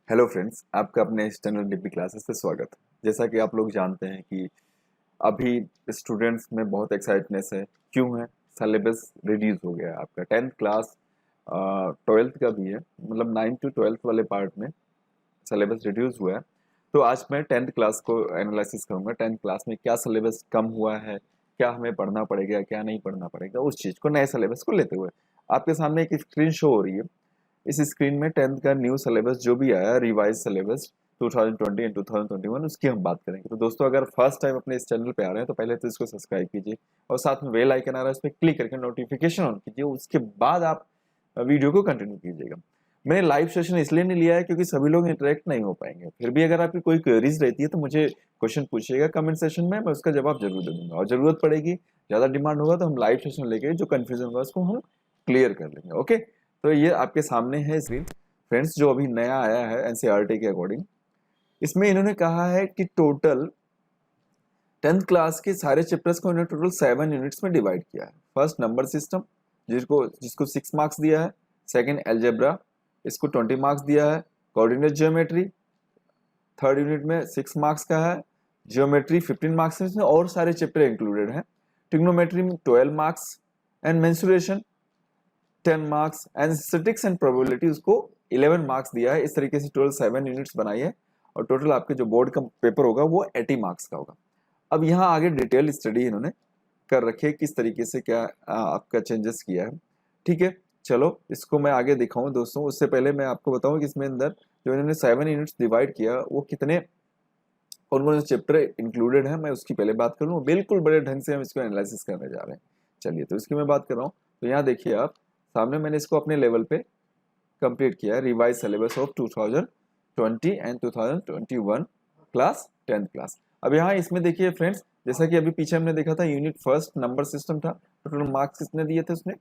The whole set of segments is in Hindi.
हेलो फ्रेंड्स, आपका अपने स्टैंडर्ड डीपी क्लासेस पे स्वागत है। जैसा कि आप लोग जानते हैं कि अभी स्टूडेंट्स में बहुत एक्साइटनेस है। क्यों है? सिलेबस रिड्यूस हो गया है। आपका 10th क्लास 12th का भी है, मतलब 9 टू 12th वाले पार्ट में सिलेबस रिड्यूस हुआ है। तो आज मैं 10th क्लास को एनालिसिस करूंगा। 10th क्लास में क्या सिलेबस कम हुआ है, क्या हमें पढ़ना पड़ेगा, क्या नहीं पढ़ना पड़ेगा, उस चीज़ को, नए सिलेबस को लेते हुए आपके सामने एक स्क्रीन शो हो रही है। इस स्क्रीन में 10th का न्यू सिलेबस जो भी आया, रिवाइज सिलेबस 2020 एंड 2021, उसकी हम बात करेंगे। तो दोस्तों, अगर फर्स्ट टाइम अपने इस चैनल पे आ रहे हैं तो पहले तो इसको सब्सक्राइब कीजिए और साथ में बेल आइकन आ रहा है, उस पर क्लिक करके नोटिफिकेशन ऑन कीजिए। उसके बाद आप वीडियो को कंटिन्यू कीजिएगा। मैंने लाइव सेशन इसलिए नहीं लिया है क्योंकि सभी लोग इंटरेक्ट नहीं हो पाएंगे। फिर भी अगर आपकी कोई क्वेरीज रहती है तो मुझे क्वेश्चन पूछिएगा कमेंट सेशन में, मैं उसका जवाब जरूर दे दूंगा। और जरूरत पड़ेगी, ज्यादा डिमांड होगा तो हम लाइव सेशन लेके जो कंफ्यूजन होगा उसको हम क्लियर कर लेंगे। ओके, तो ये आपके सामने है स्क्रीन। फ्रेंड्स, जो अभी नया आया है एनसीईआरटी के अकॉर्डिंग, इसमें इन्होंने कहा है कि टोटल 10th क्लास के सारे चैप्टर्स को इन्होंने टोटल 7 यूनिट्स में डिवाइड किया है। फर्स्ट नंबर सिस्टम, जिसको जिसको 6 मार्क्स दिया है। सेकंड एलजेब्रा, इसको 20 मार्क्स दिया है। कोऑर्डिनेट ज्योमेट्री थर्ड यूनिट में 6 मार्क्स का है। ज्योमेट्री 15 मार्क्स है, इसमें और सारे चैप्टर इंक्लूडेड हैं। ट्रिग्नोमेट्री में 12 marks and mensuration 10 marks and statistics and probability उसको 11 मार्क्स दिया है। इस तरीके से टोटल 7 यूनिट्स बनाई है और टोटल आपके जो बोर्ड का पेपर होगा वो 80 मार्क्स का होगा। अब यहाँ आगे डिटेल स्टडी इन्होंने कर रखी है, किस तरीके से क्या आपका चेंजेस किया है। ठीक है, चलो इसको मैं आगे दिखाऊं दोस्तों। उससे पहले मैं आपको बताऊं कि इसमें अंदर जो इन्होंने 7 यूनिट्स डिवाइड किया वो कितने कौन कौन से चैप्टर इंक्लूडेड है, मैं उसकी पहले बात करूँ। बिल्कुल बड़े ढंग से हम इसको एनालिसिस करने जा रहे हैं। चलिए, तो इसकी मैं बात कर रहा हूँ। तो यहाँ देखिए आप सामने, मैंने इसको अपने लेवल पे कंप्लीट किया है। Revise syllabus of 2020 and 2021 class 10th class. अब यहाँ इसमें देखिए फ्रेंड्स, जैसा कि अभी पीछे हमने देखा था, यूनिट फर्स्ट नंबर सिस्टम था। टोटल मार्क्स कितने दिए थे उसने?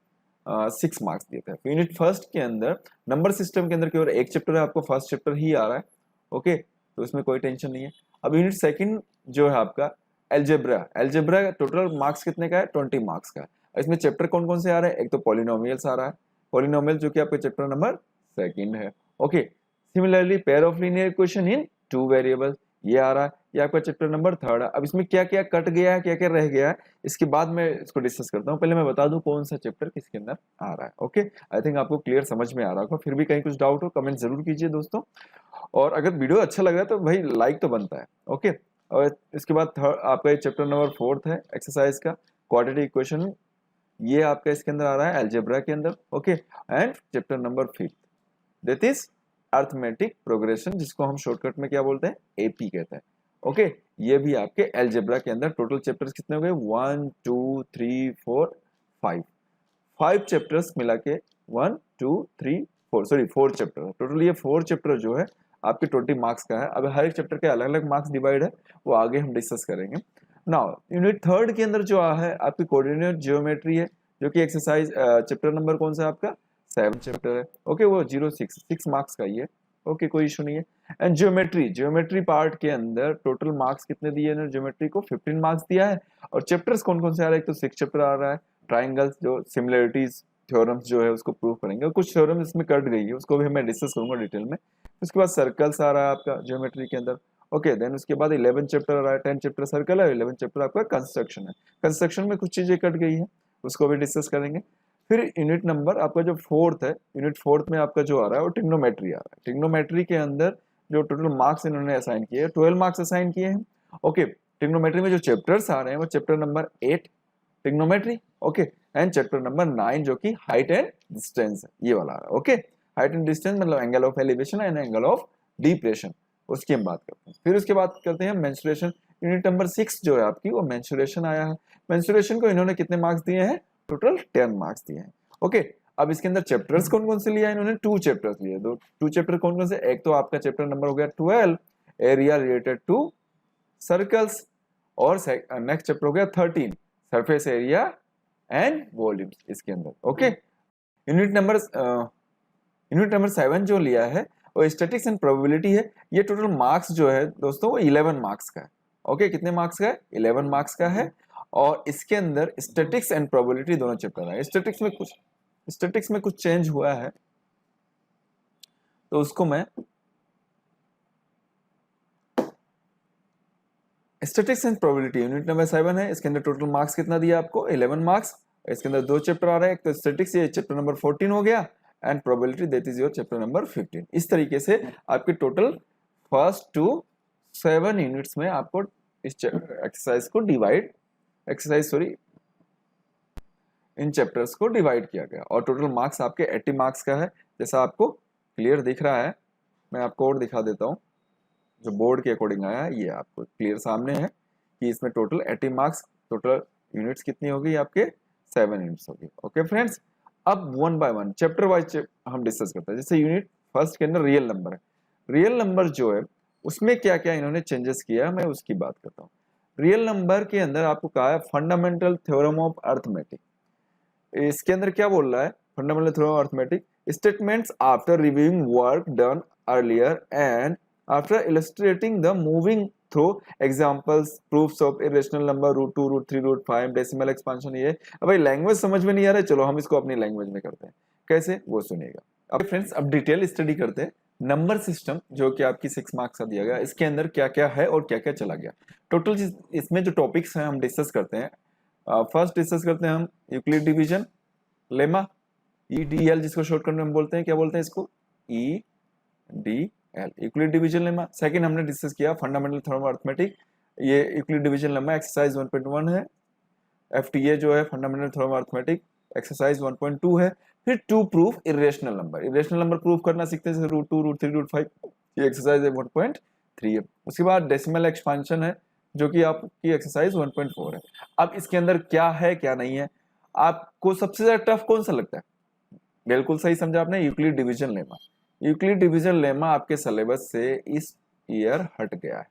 6 मार्क्स दिए थे। यूनिट फर्स्ट के अंदर नंबर सिस्टम के अंदर केवल एक चैप्टर है, आपको फर्स्ट चैप्टर ही आ रहा है। ओके, तो इसमें कोई टेंशन नहीं है। अब यूनिट सेकंड जो है आपका एल्जेब्रा, एल्जेब्रा टोटल मार्क्स कितने का है? 20 मार्क्स का है। इसमें चैप्टर कौन कौन से आ रहे हैं? एक तो पॉलिनोमियल्स आ रहा है, पॉलिनोमियल जो कि आपका चैप्टर नंबर सेकंड है। Okay, similarly pair of linear equation in two variable, ये आ रहा है, ये आपका चैप्टर नंबर थर्ड है। अब इसमें क्या क्या कट गया है, क्या क्या रह गया है, इसके बाद मैं इसको डिस्कस करता हूँ। पहले मैं बता दूं कौन सा चैप्टर किसके अंदर आ रहा है। ओके, आई थिंक आपको क्लियर समझ में आ रहा होगा। फिर भी कहीं कुछ डाउट हो कमेंट जरूर कीजिए दोस्तों। और अगर वीडियो अच्छा लग रहा है तो भाई लाइक तो बनता है। ओके, और इसके बाद थर्ड आपका चैप्टर नंबर फोर्थ है एक्सरसाइज का क्वाड्रेटिक इक्वेशन, ये आपका इसके अंदर आ रहा है एल्जेब्रा के अंदर। Okay, and chapter number fifth that is arithmetic progression, जिसको हम शॉर्टकट में क्या बोलते हैं? एपी कहते हैं। ओके, ये भी आपके एल्जेब्रा के अंदर। टोटल चैप्टर्स कितने हो गए? 1 2 3 4 5 5 चैप्टर्स मिला के 1 2 3 4, सॉरी 4 चैप्टर टोटल। ये 4 चैप्टर जो है आपके 20 मार्क्स का है। अब हर एक चैप्टर के अलग अलग मार्क्स डिवाइड है, वो आगे हम डिस्कस करेंगे। नाउ यूनिट थर्ड के अंदर जो है आपकी कोऑर्डिनेट ज्योमेट्री है, जो कि एक्सरसाइज चैप्टर नंबर कौन सा है आपका? 7 चैप्टर है। ओके, वो 6 मार्क्स का ही है। ओके, कोई इशू नहीं है। एंड ज्योमेट्री, ज्योमेट्री पार्ट के अंदर टोटल मार्क्स कितने दिए हैं? ज्योमेट्री को 15 मार्क्स दिया है। और चैप्टर्स कौन कौन से आ रहे हैं? एक तो 6 चैप्टर आ रहा है, ट्राइंगल्स जो सिमिलरिटीज थ्योरम्स जो है उसको प्रूव करेंगे, और कुछ थ्योरम्स इसमें कट गई है, उसको भी मैं डिस्कस करूंगा डिटेल में। उसके बाद सर्कल्स आ रहा है आपका ज्योमेट्री के अंदर। ओके, देन उसके बाद 11 चैप्टर आ रहा है। 10 चैप्टर सर्कल है, 11 चैप्टर आपका कंस्ट्रक्शन है। कंस्ट्रक्शन में कुछ चीजें कट गई है, उसको भी डिस्कस करेंगे। फिर यूनिट नंबर आपका जो फोर्थ है, यूनिट फोर्थ में आपका जो आ रहा है वो ट्रिग्नोमेट्री आ रहा है। ट्रिग्नोमेट्री के अंदर जो टोटल मार्क्स इन्होंने असाइन किए हैं, 12 मार्क्स असाइन किए हैं। ओके, ट्रिग्नोमेट्री में जो चैप्टर्स आ रहे हैं वो chapter number 8 trigonometry. Okay, and chapter number 9 जो कि हाइट एंड डिस्टेंस है, ये वाला है। ओके, हाइट एंड डिस्टेंस मतलब angle of elevation and angle of depression, उसकी हम बात करते हैं। फिर उसके बाद करते हैं मेंसुरेशन। यूनिट नंबर 6 जो है आपकी वो मेंसुरेशन आया है। मेंसुरेशन को इन्होंने कितने मार्क्स दिए हैं? टोटल 10 मार्क्स दिए हैं। ओके, अब इसके अंदर चैप्टर्स कौन कौन से लिया है? इन्होंने 2 चैप्टर्स लिए। दो 2 चैप्टर कौन कौन से? एक तो आपका चैप्टर नंबर हो गया 12 एरिया रिलेटेड टू सर्कल्स, और नेक्स्ट चैप्टर हो गया 13 सरफेस एरिया एंड वॉल्यूम्स इसके अंदर। ओके, यूनिट नंबर 7 जो लिया है वो स्टैटिक्स एंड प्रोबेबिलिटी है। ये टोटल मार्क्स जो है दोस्तों वो 11 मार्क्स का है। ओके, कितने मार्क्स का है? 11 मार्क्स का है। और इसके अंदर स्टैटिक्स एंड प्रोबेबिलिटी दोनों चैप्टर है। स्टैटिक्स में कुछ चेंज हुआ है, तो उसको मैं statistics and probability unit number 7 है। इसके अंदर टोटल मार्क्स कितना दिया आपको? 11 मार्क्स। इसके अंदर दो चैप्टर आ रहे हैं, एक तो स्टैटिस्टिक्स, ये चैप्टर नंबर 14 हो गया, and probability that is your chapter number 15। इस तरीके से आपके टोटल फर्स्ट टू 7 यूनिट्स में आपको इस एक्सरसाइज को डिवाइड इन चैप्टर्स को डिवाइड किया गया, और टोटल मार्क्स आपके 80 मार्क्स का है। जैसा आपको क्लियर दिख रहा है, मैं आपको और दिखा देता हूँ, जो बोर्ड के अकॉर्डिंग आया है ये आपको क्लियर सामने है कि इसमें टोटल 80 मार्क्स, टोटल यूनिट्स कितनी होगी आपके? 7 यूनिट्स होगी। ओके फ्रेंड्स, अब one by one chapter wise हम डिस्कस करते हैं। जैसे यूनिट फर्स्ट के अंदर रियल नंबर है, रियल नंबर जो है उसमें क्या क्या इन्होंने चेंजेस किया है, मैं उसकी बात करता हूँ। रियल नंबर के अंदर आपको कहा है फंडामेंटल थ्योरम ऑफ अर्थमेटिक। इसके अंदर क्या बोल रहा है? Fundamental theorem of arithmetic statements after reviewing work done earlier and after illustrating the moving through examples proofs of irrational number √2 √3 √5 decimal expansion. ये अब भाई लैंग्वेज समझ में नहीं आ रहा है, चलो हम इसको अपनी लैंग्वेज में करते हैं। कैसे, वो सुनिएगा। अब फ्रेंड्स, अब डिटेल स्टडी करते हैं। नंबर सिस्टम जो कि आपकी 6 मार्क्स का दिया गया, इसके अंदर क्या क्या है और क्या क्या चला गया। टोटल इसमें जो टॉपिक्स हैं हम डिस्कस करते हैं। फर्स्ट डिस्कस करते हैं हम यूक्लिड डिवीजन लेमा, EDL जिसको शॉर्टकट में हम बोलते हैं, क्या बोलते हैं इसको? EDL, Euclid division lemma. Second हमने डिस्कस किया फंडामेंटल थ्योरम ऑफ अर्थमेटिक, ये यूक्लिड डिवीजन लेमा एक्सरसाइज 1.1 है। FTA जो है fundamental theorem of arithmetic exercise 1.2 है। फिर to prove irrational number, irrational number prove करना सीखते हैं, जैसे √2 √3 √5, ये एक्सरसाइज 1.3 है। उसके बाद डेसिमल एक्सपांशन है जो कि आपकी एक्सरसाइज 1.4 है। अब इसके अंदर क्या है क्या नहीं है, आपको सबसे ज्यादा टफ कौन सा लगता है? बिल्कुल सही समझा आपने, Euclid division lemma. Euclid division lemma आपके सिलेबस से इस ईयर हट गया है।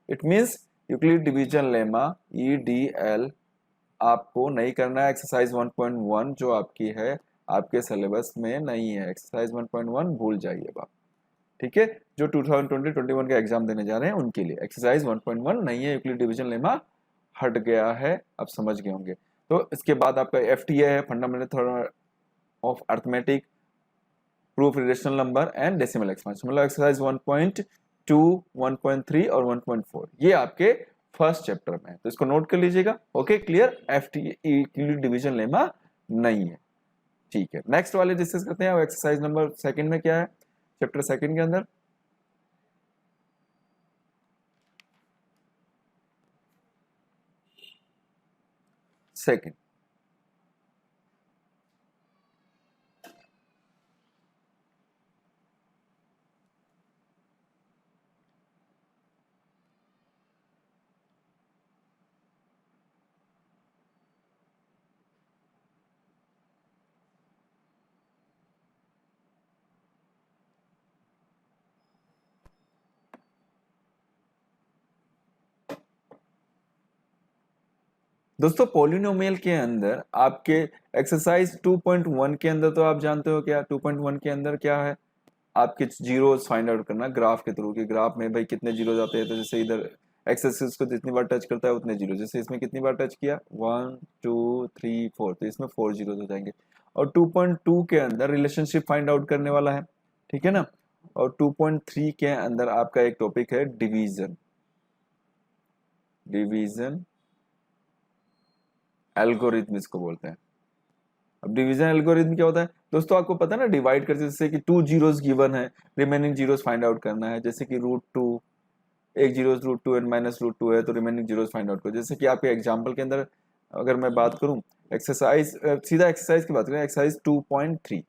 It means Euclid division lemma EDL आपको नहीं करना है। एक्सरसाइज 1.1 जो आपकी है आपके सिलेबस में नहीं है, एक्सरसाइज 1.1 भूल जाइए आप, ठीक है। जो 2020-21 का एग्जाम देने जा रहे हैं उनके लिए एक्सरसाइज 1.1 नहीं है, यूक्लिड डिवीजन लेमा हट गया है, आप समझ गए होंगे। तो इसके बाद आपका FTA है fundamental theorem of arithmetic, proof irrational number and decimal expansion, मतलब एक्सरसाइज 1.2 1.3 और 1.4 ये आपके फर्स्ट चैप्टर में है, तो इसको नोट कर लीजिएगा। Okay clear, FTA Euclid division lemma नहीं है, ठीक है। नेक्स्ट वाले डिस्कस करते हैं। एक्सरसाइज नंबर सेकंड में क्या है, चैप्टर सेकंड के अंदर सेकंड दोस्तों पॉलिनोमियल के अंदर आपके एक्सरसाइज 2.1 के अंदर तो आप जानते हो क्या 2.1 के अंदर क्या है, आपके जीरोस फाइंड आउट करना ग्राफ के थ्रू, कि ग्राफ में भाई कितने जीरोस आते हैं। तो जैसे इधर एक्स एक्सिस को जितनी बार टच करता है उतने जीरो, जैसे इसमें कितनी बार टच किया 1 2 3 4, तो इसमें 4 जीरोस हो जाएंगे। और 2.2 के अंदर रिलेशनशिप फाइंड आउट करने वाला है, ठीक है ना। और 2.3 के अंदर आपका एक टॉपिक है डिवीजन एल्गोरिथम इसको बोलते हैं। अब डिवीजन एल्गोरिथम क्या होता है दोस्तों, आपको पता है ना, डिवाइड करते जैसे कि 2 जीरोस गिवन है, रिमेनिंग जीरोस फाइंड आउट करना है। जैसे कि √2 एक जीरोस √2 एंड -√2 है, तो रिमेनिंग जीरोस फाइंड आउट करो। जैसे कि आपके एग्जांपल के अंदर अगर मैं बात करूं एक्सरसाइज, सीधा एक्सरसाइज की बात करें, एक्सरसाइज 2.3,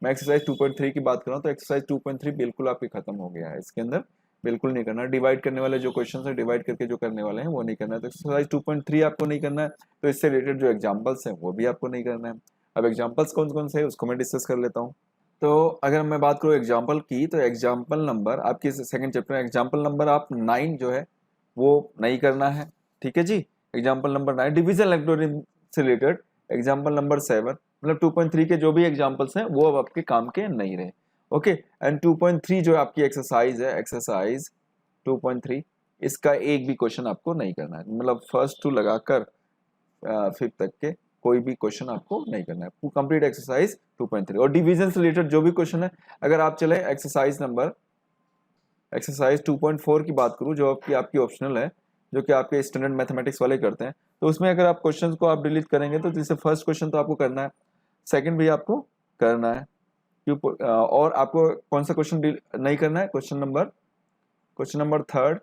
मैं एक्सरसाइज 2.3 की बात कर रहा हूं, तो एक्सरसाइज 2.3 बिल्कुल आपके खत्म हो गया है। इसके अंदर बिल्कुल नहीं करना, डिवाइड करने वाले जो क्वेश्चन है डिवाइड करके जो करने वाले हैं वो नहीं करना है। तो एक्सरसाइज 2.3 आपको नहीं करना है, तो इससे रिलेटेड जो एग्जाम्पल्स हैं वो भी आपको नहीं करना है। अब एग्जाम्पल्स कौन कौन से है उसको मैं डिस्कस कर लेता हूँ। तो अगर मैं बात करूँ एग्जाम्पल की, तो एग्जाम्पल नंबर आपकी सेकंड चैप्टर में एग्जाम्पल नंबर आप 9 जो है वो नहीं करना है, ठीक है जी। एग्जाम्पल नंबर 9 डिवीजन एल्गोरिथम से रिलेटेड, एग्जाम्पल नंबर 7 मतलब 2.3 के जो भी एग्जाम्पल्स हैं वो अब आपके काम के नहीं रहे। ओके, एंड 2.3 जो आपकी एक्सरसाइज है, एक्सरसाइज 2.3, इसका एक भी क्वेश्चन आपको नहीं करना है, मतलब फर्स्ट टू लगाकर फिफ्थ तक के कोई भी क्वेश्चन आपको नहीं करना है, कंप्लीट एक्सरसाइज 2.3। और डिवीजन से रिलेटेड जो भी क्वेश्चन है, अगर आप चले एक्सरसाइज 2.4 की बात करूं जो आपकी ऑप्शनल है, जो कि आपके स्टैंडर्ड मैथमेटिक्स वाले करते हैं। तो उसमें अगर आप क्वेश्चन को आप डिलीट करेंगे तो जैसे फर्स्ट क्वेश्चन तो आपको करना है, सेकंड भी आपको करना है, और आपको कौन सा क्वेश्चन नहीं करना है, question number third,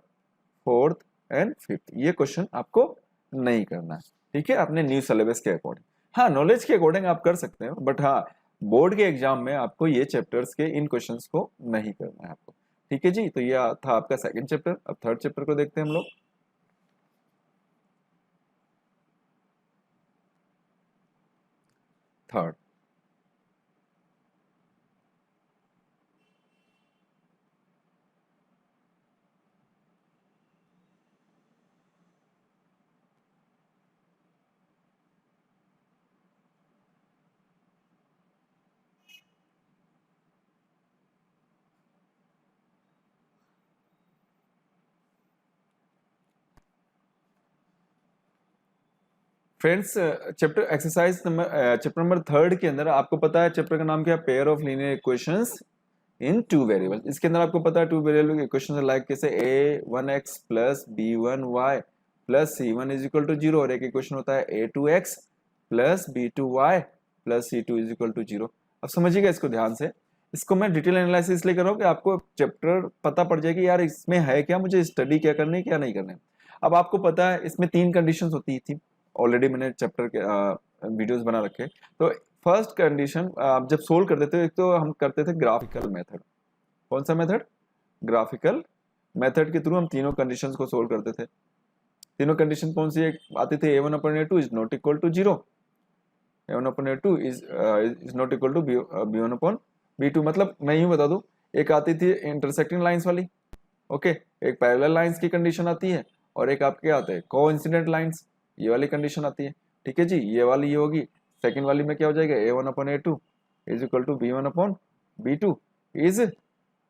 fourth and fifth, ये क्वेश्चन आपको नहीं करना है। ठीक है, अपने न्यू सिलेबस के अकॉर्डिंग। हाँ, नॉलेज के अकॉर्डिंग आप कर सकते हैं, बट हाँ, बोर्ड के एग्जाम में आपको ये चैप्टर्स के इन क्वेश्चंस को नहीं करना है आपको। ठीक है जी, तो ये था आपका सेकंड चैप्टर। अब थर्ड चैप्टर को देखते हैं हम लोग। Third, friends, chapter number third के अंदर आपको पता है चैप्टर का नाम क्या है, pair of linear equations in two variable. इसके अंदर आपको पता है टू वेरिएबल के इक्वेशन लाइक कैसे a1x plus b1y plus c1 is equal to zero, और एक इक्वेशन होता है a2x plus b2y plus c2 is equal to zero. अब समझिएगा इसको ध्यान से, इसको मैं डिटेल एनालिसिस इसलिए कर रहा हूँ कि आपको चैप्टर पता पड़ जाएगी यार इसमें है क्या, मुझे स्टडी क्या करनी है क्या नहीं करना है। अब आपको पता है इसमें तीन कंडीशन होती थी, ऑलरेडी मैंने चैप्टर के वीडियोस बना रखे। तो फर्स्ट कंडीशन आप जब सोल्व करते थे, एक तो हम करते थे ग्राफिकल मेथड। कौन सा मेथड? ग्राफिकल मेथड के थ्रू हम तीनों कंडीशंस को सोल्व करते थे। तीनों कंडीशन कौन सी आती थी? a1/a2 is not equal to zero, a1/a2 is not equal to b1/b2। मतलब मैं यूं बता दूं, एक आती थी इंटरसेक्टिंग लाइंस वाली, ओके, एक पैरेलल लाइंस की कंडीशन आती है, और एक आपके आते हैं कोइंसिडेंट लाइंस, ये वाली कंडीशन आती है। ठीक है जी, ये वाली ये होगी। सेकंड वाली में क्या हो जाएगा? a1/a2 is equal to b1/b2 is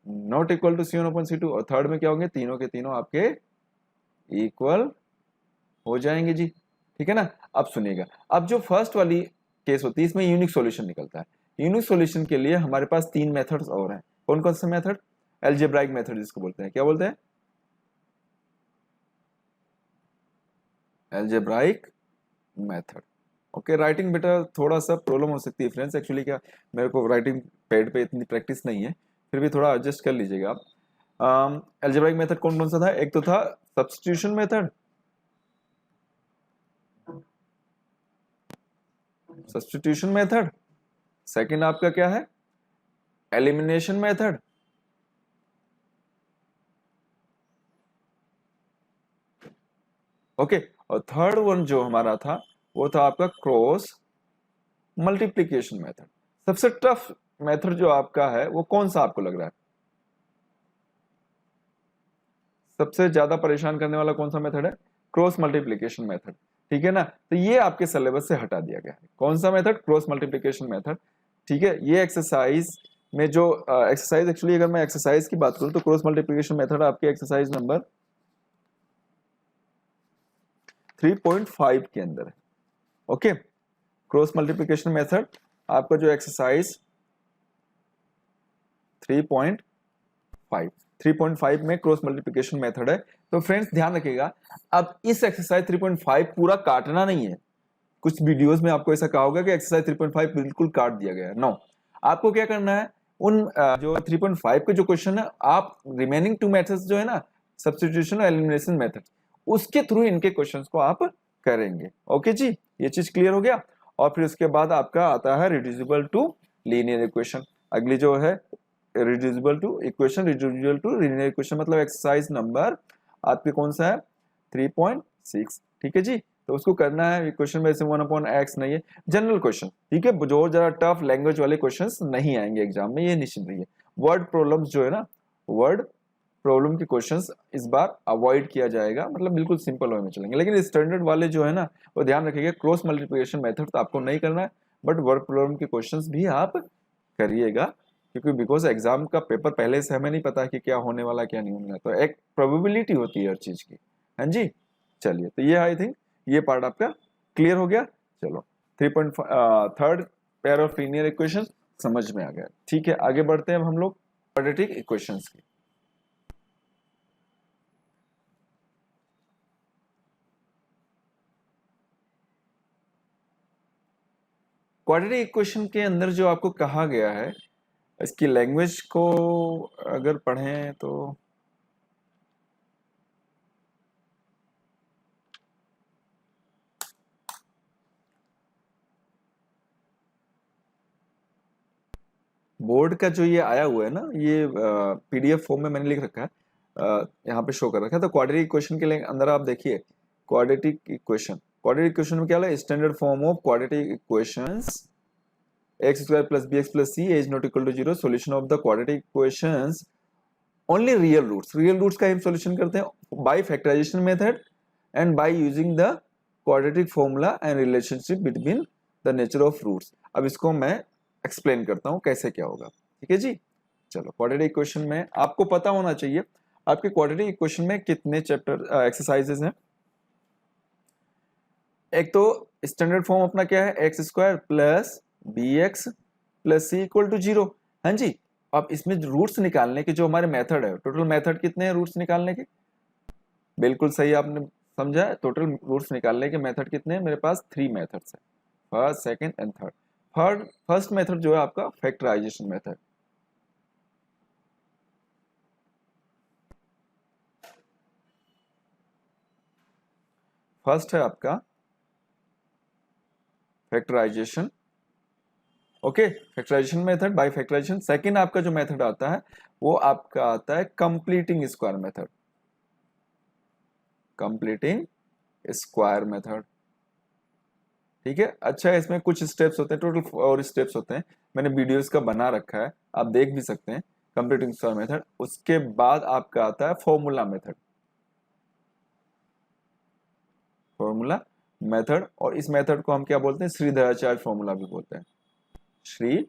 not equal to c1/c2। और थर्ड में क्या होंगे? तीनों के तीनों आपके इक्वल हो जाएंगे जी। ठीक है ना। अब सुनिएगा, अब जो फर्स्ट वाली केस होती है इसमें यूनिक सॉल्यूशन निकलता है। यूनिक सॉल्यूशन के लिए हमारे पास तीन मेथड्स और हैं। कौन कौन से मेथड? एल्जेब्राइक मेथड जिसको बोलते हैं। क्या बोलते हैं? Algebraic method. ओके, राइटिंग बेटा थोड़ा सा प्रॉब्लम हो सकती है फ्रेंड्स, एक्चुअली क्या मेरे को राइटिंग पैड पे इतनी प्रैक्टिस नहीं है, फिर भी थोड़ा एडजस्ट कर लीजिएगा आप। एल्जेब्राइक मेथड कौन कौन सा था? एक तो था substitution method, substitution method. Second आपका क्या है? Elimination method. ओके, और थर्ड वन जो हमारा था वो था आपका क्रॉस मल्टीप्लिकेशन मेथड। सबसे टफ मेथड जो आपका है वो कौन सा आपको लग रहा है? सबसे ज्यादा परेशान करने वाला कौन सा मेथड है? Cross multiplication method. ठीक है ना। तो ये आपके सिलेबस से हटा दिया गया है। कौन सा मेथड? Cross multiplication method. ठीक है, ये एक्सरसाइज में जो एक्सरसाइज, एक्चुअली अगर मैं एक्सरसाइज की बात करूं तो क्रॉस मल्टीप्लिकेशन मेथड आपके एक्सरसाइज नंबर 3.5 के अंदर है। ओके, क्रॉस मल्टीप्लिकेशन मेथड आपका जो एक्सरसाइज 3.5 3.5 में क्रॉस मल्टीप्लिकेशन मेथड है। तो फ्रेंड्स ध्यान रखिएगा, अब इस एक्सरसाइज 3.5 पूरा काटना नहीं है। कुछ वीडियोस में आपको ऐसा कहा होगा कि एक्सरसाइज 3.5 बिल्कुल काट दिया गया है। नो, आपको क्या करना है, उन जो 3.5 के जो क्वेश्चन है, आप रिमेनिंग टू मेथड्स जो है ना, सब्स्टिट्यूशन और एलिमिनेशन मेथड, उसके थ्रू इनके क्वेश्चंस को आप करेंगे। ओके जी, ये चीज क्लियर हो गया। और फिर उसके बाद आपका आता है रिड्यूसिबल टू लीनियर इक्वेशन। अगली जो है reducible to equation, reducible to linear equation, मतलब एक्सरसाइज नंबर आपके कौन सा है? 3.6। ठीक है जी, तो उसको करना है। इक्वेशन में से 1/x नहीं है, जनरल क्वेश्चन। ठीक है, जो जरा टफ लैंग्वेज वाले क्वेश्चंस नहीं आएंगे एग्जाम में, ये निश्चित रहिए। वर्ड प्रॉब्लम्स जो है ना, वर्ड प्रॉब्लम के क्वेश्चंस इस बार अवॉइड किया जाएगा, मतलब बिल्कुल सिंपल वे में चलेंगे। लेकिन स्टैंडर्ड वाले जो है ना, वो ध्यान रखिएगा, क्रॉस मल्टीप्लिकेशन मेथड तो आपको नहीं करना है, बट वर्ड प्रॉब्लम के क्वेश्चंस भी आप करिएगा, क्योंकि बिकॉज एग्जाम का पेपर पहले से हमें नहीं पता कि क्या होने वाला क्या नहीं होने वाला, तो एक प्रोबेबिलिटी होती है हर चीज की। हाँ जी, चलिए, तो ये आई थिंक ये पार्ट आपका क्लियर हो गया। चलो, 3.5 third pair of linear equation समझ में आ गया। ठीक है, आगे बढ़ते हैं अब हम लोग क्वाड्रेटिक इक्वेशंस की। क्वाड्रेटिक इक्वेशन के अंदर जो आपको कहा गया है, इसकी लैंग्वेज को अगर पढ़ें तो बोर्ड का जो ये आया हुआ है ना, ये पीडीएफ फॉर्म में मैंने लिख रखा है, यहाँ पे शो कर रखा है। तो क्वाड्रेटिक इक्वेशन के अंदर आप देखिए, क्वाड्रेटिक इक्वेशन में क्या है, standard form of quadratic equations x square plus b x plus c is not equal to zero, solution of the quadratic equations only real roots का हम सॉल्यूशन करते हैं by factorization method and by using the quadratic formula and relationship between the nature of roots. अब इसको मैं एक्सप्लेन करता हूं कैसे क्या होगा, ठीक है जी। चलो, क्वाड्रेटिक इक्वेशन में आपको पता होना चाहिए आपके क्वाड्रेटिक इक्वेशन में कितने चैप्टर एक्सरसाइजेस हैं। एक तो स्टैंडर्ड फॉर्म अपना क्या है, x square plus b x plus c equal to zero. हाँ जी, अब इसमें रूट्स निकालने के जो हमारे मेथड है, टोटल मेथड कितने हैं रूट्स निकालने के, बिल्कुल सही आपने समझा है। टोटल रूट्स निकालने के मेथड कितने हैं, मेरे पास 3 मेथड्स है, first second and third. First method जो है आपका फैक्टराइजेशन मेथड, फर्स्ट है आपका factorization, okay, factorization method by factorization. Second आपका जो मेथड आता है वो आपका आता है completing square method, completing square method, ठीक है। अच्छा, इसमें कुछ स्टेप्स होते हैं, टोटल और स्टेप्स होते हैं, मैंने वीडियोस का बना रखा है, आप देख भी सकते हैं। कंप्लीटिंग स्क्वायर मेथड, उसके बाद आपका आता है फॉर्मूला मेथड, फॉर्मूला मेथड, और इस मेथड को हम क्या बोलते हैं, श्रीधराचार्य फॉर्मूला भी बोलते हैं, श्रीधराचार्य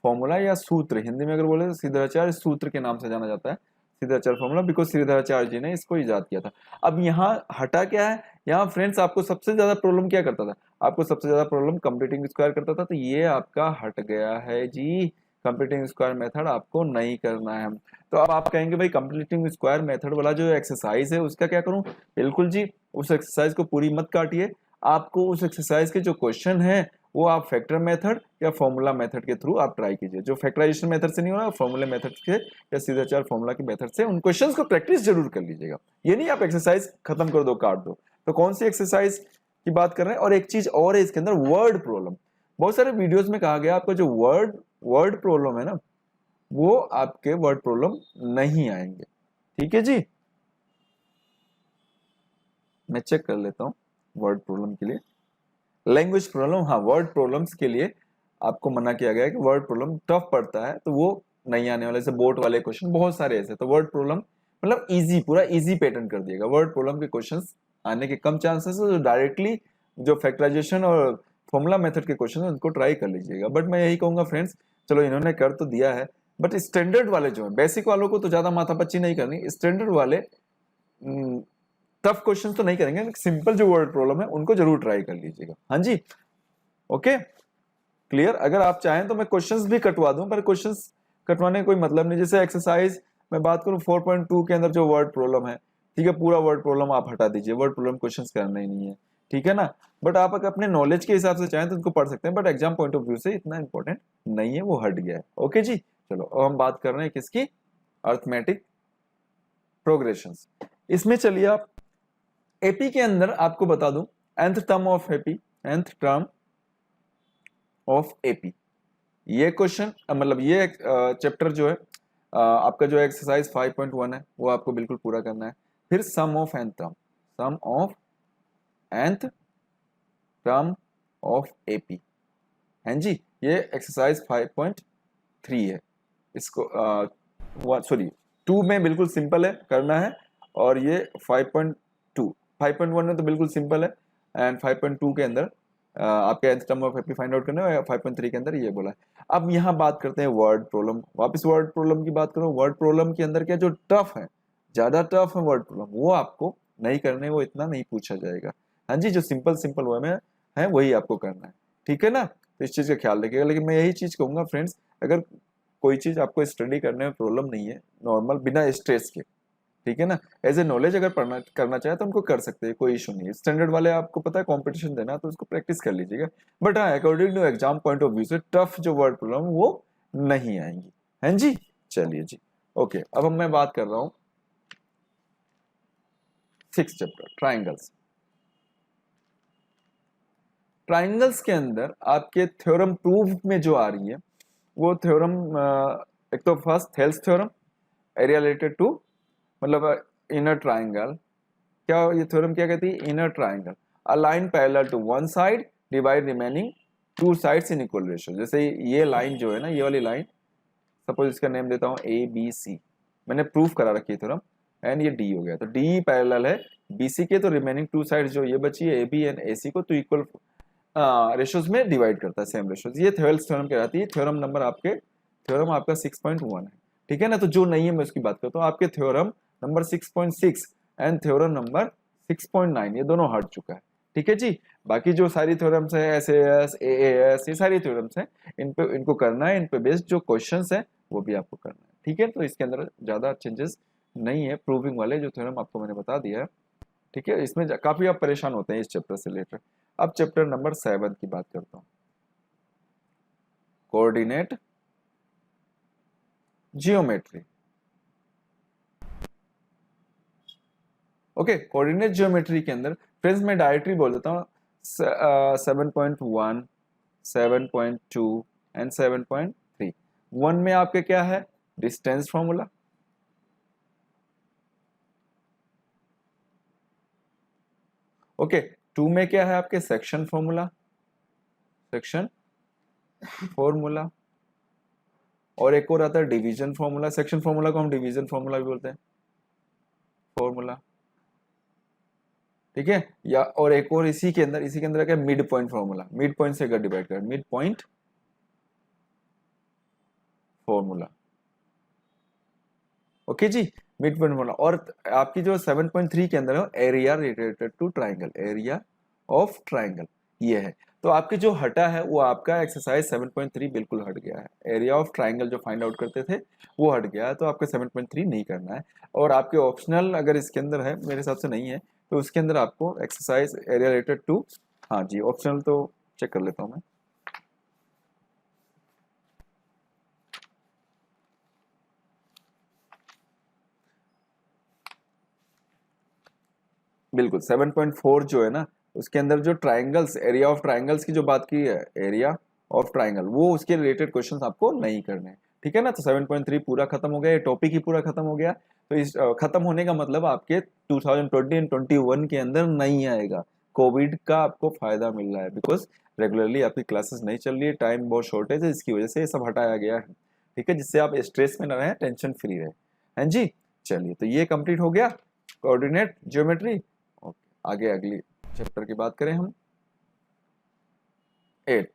फॉर्मूला या सूत्र, हिंदी में अगर बोले तो श्रीधराचार्य सूत्र के नाम से जाना जाता है, श्रीधराचार्य फॉर्मूला, बिकॉज श्रीधराचार्य जी ने इसको इजाद किया था। अब यहाँ हटा क्या है, यहाँ फ्रेंड्स आपको सबसे ज्यादा प्रॉब्लम क्या करता था, आपको सबसे ज्यादा प्रॉब्लम कंप्लीटिंग स्क्वायर करता था, तो ये आपका हट गया है जी, कंप्लीटिंग स्क्वायर मेथड आपको नहीं करना है। तो अब आप कहेंगे भाई कंप्लीटिंग स्क्वायर मेथड वाला जो एक्सरसाइज है उसका क्या करूं, बिल्कुल जी, उस एक्सरसाइज को पूरी मत काटिए, आपको उस एक्सरसाइज के जो क्वेश्चन है वो आप फैक्टर मेथड या फॉर्मूला मेथड के थ्रू आप ट्राई कीजिए। जो फैक्टराइजेशन मेथड से नहीं हो रहा, फॉर्मूला मेथड से या सीधाचार फॉर्मूला की मेथड से उन क्वेश्चंस को प्रैक्टिस जरूर कर लीजिएगा। ये नहीं आप एक्सरसाइज खत्म कर दो, काट दो। तो कौन सी एक्सरसाइज की बात कर रहे हैं, और एक चीज और है इसके अंदर, वर्ड प्रॉब्लम। बहुत सारे वीडियोस में कहा गया आपका जो वर्ड प्रॉब्लम है ना, वो आपके वर्ड प्रॉब्लम नहीं आएंगे, ठीक है जी। मैं चेक कर लेता हूं वर्ड प्रॉब्लम के लिए, लैंग्वेज प्रॉब्लम, हाँ, वर्ड प्रॉब्लम्स के लिए आपको मना किया गया है कि वर्ड प्रॉब्लम टफ पड़ता है तो वो नहीं आने वाले, जैसे बोर्ड वाले क्वेश्चन बहुत सारे ऐसे, तो वर्ड प्रॉब्लम मतलब इजी, पूरा इजी पैटर्न कर दिएगा। वर्ड प्रॉब्लम के क्वेश्चंस आने के कम चांसेस है, जो डायरेक्टली जो फैक्टराइजेशन और फॉर्मूला मेथड के क्वेश्चन है उनको ट्राई कर लीजिएगा। बट मैं यही कहूंगा फ्रेंड्स, चलो इन्होंने कर तो दिया है, बट स्टैंडर्ड वाले जो है, बेसिक वालों को तो ज्यादा माथापच्ची नहीं करनी, स्टैंडर्ड वाले टफ क्वेश्चन तो नहीं करेंगे, सिंपल जो वर्ड प्रॉब्लम है उनको जरूर ट्राई कर लीजिएगा। हाँ जी, ओके, क्लियर। अगर आप चाहें तो मैं क्वेश्चंस भी कटवा दूं, पर क्वेश्चंस कटवाने का कोई मतलब नहीं। जैसे एक्सरसाइज मैं बात करूं 4.2 के अंदर जो वर्ड प्रॉब्लम है, ठीक है, पूरा वर्ड प्रॉब्लम आप हटा दीजिए, वर्ड प्रॉब्लम क्वेश्चंस करना ही नहीं है, ठीक है ना। बट आप अगर अपने नॉलेज के हिसाब से चाहें तो उनको पढ़ सकते हैं, but exam point of view से इतना इंपॉर्टेंट नहीं है, वो हट गया है। ओके जी, चलो अब हम बात कर रहे हैं किसकी, अर्थमेटिक प्रोग्रेशन। इसमें चलिए आप एपी के अंदर आपको बता दूं, nth term of AP, nth term of AP, ये क्वेश्चन मतलब ये चैप्टर जो है आपका जो एक्सरसाइज 5.1 है वो आपको बिल्कुल पूरा करना है। फिर sum of nth term, sum of nth term of AP, हैं जी, ये एक्सरसाइज 5.3 है। इसको सॉरी 2 में बिल्कुल सिंपल है करना है, और ये 5.1 में तो बिल्कुल सिंपल है, एंड 5.2 के अंदर आपके nth term of AP find out करना है, 5.3 के अंदर ये बोला है। अब यहाँ बात करते हैं वर्ड प्रॉब्लम, वापस वर्ड प्रॉब्लम की बात करो। वर्ड प्रॉब्लम के अंदर क्या जो टफ है, ज्यादा टफ है वर्ड प्रॉब्लम, वो आपको नहीं करने, वो इतना नहीं पूछा जाएगा। हाँ जी, जो सिंपल सिंपल वे में है वही आपको करना है, ठीक है ना। तो इस चीज का ख्याल रखिएगा। लेकिन मैं यही चीज कहूंगा फ्रेंड्स, अगर कोई चीज आपको स्टडी करने में प्रॉब्लम नहीं है, नॉर्मल बिना स्ट्रेस के, ठीक है ना। एज ए नॉलेज अगर पढ़ना करना चाहे तो उनको कर सकते हैं, कोई इशू नहीं है। स्टैंडर्ड वाले आपको पता है कंपटीशन देना तो उसको प्रैक्टिस कर लीजिएगा, बट हाँ according to exam point of view से टफ जो वर्ड प्रॉब्लम वो नहीं आएंगी, हैं जी। चलिए जी, ओके अब मैं बात कर रहा हूँ 6th चैप्टर ट्राइंगल्स। ट्राइंगल्स के अंदर आपके थ्योरम प्रूव में जो आ रही है वो थ्योरम, एक तो first Thales theorem, area related to मतलब इनर ट्राइंगल। क्या ये थ्योरम क्या कहती है, inner triangle a line parallel to one side divide remaining two sides in equal ratio. जैसे ये लाइन जो है ना, ये वाली लाइन, सपोज इसका नेम देता हूँ ए बी सी, मैंने प्रूफ करा रखी है थ्योरम, एंड ये डी हो गया, तो डी पैरेलल है बी सी के, तो रिमेनिंग टू साइड्स जो ये बची है ए बी एंड ए सी को, तो इक्वल रेशियोज में डिवाइड करता है, सेम रेशियोज। ये थेल्स थ्योरम कहलाती है। थ्योरम नंबर आपके, थ्योरम आपका 6.1 है, ठीक है ना। तो जो नहीं है मैं उसकी बात करता हूँ, आपके theorem number 6.6 and theorem number 6.9 ये दोनों हट चुका है, ठीक है जी। बाकी जो सारी थ्योरम्स है एस एस ए एस, ये सारी थ्योरम्स हैं, इन पे इनको करना है, इन पे बेस्ड जो क्वेश्चंस है वो भी आपको करना है, ठीक है। तो इसके अंदर ज्यादा चेंजेस नहीं है, प्रूविंग वाले जो थ्योरम आपको मैंने बता दिया है, ठीक है। इसमें काफी आप परेशान होते हैं इस चैप्टर से रिलेटेड। अब चैप्टर नंबर 7 की बात करता हूं, coordinate geometry. Okay, coordinate geometry के अंदर फ्रेंड्स मैं डायरेक्टली बोल देता हूँ 7.1, 7.2 एंड 7.3। 1 में आपके क्या है, डिस्टेंस फॉर्मूला। ओके, 2 में क्या है आपके, सेक्शन फॉर्मूला, सेक्शन फॉर्मूला। और एक और आता है डिवीजन फॉर्मूला। सेक्शन फॉर्मूला को हम डिवीजन फॉर्मूला भी बोलते हैं, फॉर्मूला, ठीक है। या और एक और इसी के अंदर क्या, mid point formula. Mid point से अगर डिवाइड करें, मिड पॉइंट फॉर्मूला, ओके जी, मिड पॉइंट फॉर्मूला। और आपकी जो 7.3 के अंदर है area related to triangle, area of triangle ये है। तो आपके जो हटा है वो आपका एक्सरसाइज 7.3 बिल्कुल हट गया है। एरिया ऑफ ट्राइंगल जो फाइंड आउट करते थे वो हट गया है, तो आपके 7.3 नहीं करना है। और आपके ऑप्शनल अगर इसके अंदर है, मेरे हिसाब से नहीं है, तो उसके अंदर आपको एक्सरसाइज एरिया रिलेटेड टू, हाँ जी ऑप्शनल तो चेक कर लेता हूँ मैं। बिल्कुल 7.4 जो है ना, उसके अंदर जो ट्राइंगल्स, एरिया ऑफ ट्राइंगल्स की जो बात की है, एरिया ऑफ ट्राइंगल, वो उसके रिलेटेड क्वेश्चंस आपको नहीं करने हैं, ठीक है ना। तो 7.3 पूरा खत्म हो गया, ये टॉपिक ही पूरा खत्म हो गया। तो इस खत्म होने का मतलब आपके 2020 एंड 21 के अंदर नहीं आएगा। कोविड का आपको फायदा मिल रहा है, बिकॉज रेगुलरली आपकी क्लासेस नहीं चल रही है, टाइम बहुत शॉर्टेज है, इसकी वजह से ये सब हटाया गया है, ठीक है, जिससे आप स्ट्रेस में ना रहे, टेंशन फ्री रहे, हैं जी। चलिए, तो ये कंप्लीट हो गया कोऑर्डिनेट ज्योमेट्री। आगे अगली चैप्टर की बात करें हम, 8।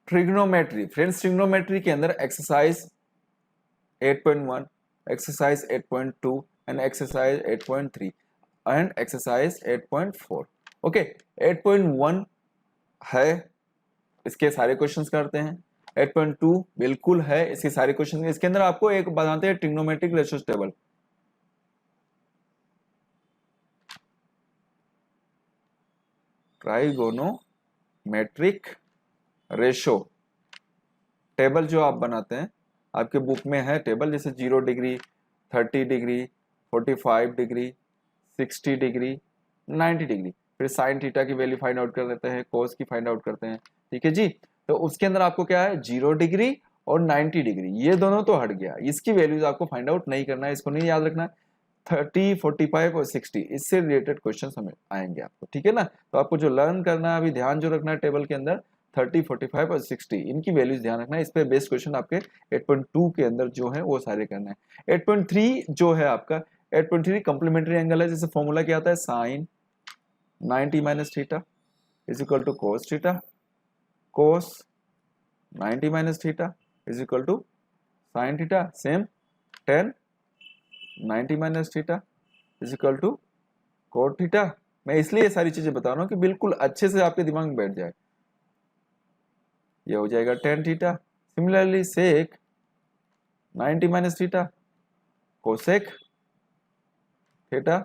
ट्रिग्नोमेट्री। फ्रेंड्स ट्रिग्नोमेट्री के अंदर exercise 8.1, exercise 8.2 and exercise 8.3 and exercise 8.4। Okay, 8.1 है, इसके सारे क्वेश्चंस करते हैं। 8.2 बिल्कुल है, इसके सारे क्वेश्चन। इसके अंदर आपको एक बताते हैं trigonometric ratio table, trigonometric ratio table जो आप बनाते हैं, आपके बुक में है टेबल, जैसे 0 degree, 30 degree, 45 degree, 60 degree, 90 degree, फिर साइन थीटा की वैल्यू फाइंड आउट कर लेते हैं, कोस की फाइंड आउट करते हैं, ठीक है जी। तो उसके अंदर आपको क्या है, 0 डिग्री और 90 डिग्री, ये दोनों तो हट गया, इसकी वैल्यूज आपको फाइंड आउट नहीं करना है, इसको नहीं याद रखना है। 30, 45 और 60 इससे रिलेटेड क्वेश्चन हमें आएंगे आपको, ठीक है ना। तो आपको जो लर्न करना है, अभी ध्यान जो रखना है टेबल के अंदर, 30, 45 और 60 इनकी वैल्यूज ध्यान रखना है। इस पे बेस्ट क्वेश्चन आपके 8.2 के अंदर जो है वो सारे करना है। 8.3 जो है आपका, 8.3 कॉम्प्लीमेंट्री एंगल है, जैसे फॉर्मूला क्या आता है, sine 90 minus theta is equal to cos theta, cos 90 minus theta is equal to sine theta, same 10 90 minus theta is equal to cot theta. मैं इसलिए ये सारी चीजें बता रहा हूँ कि बिल्कुल अच्छे से आपके दिमाग में बैठ जाए। ये हो जाएगा tan थीटा। सिमिलरली सेक 90 माइनस थीटा कोसेक थीटा।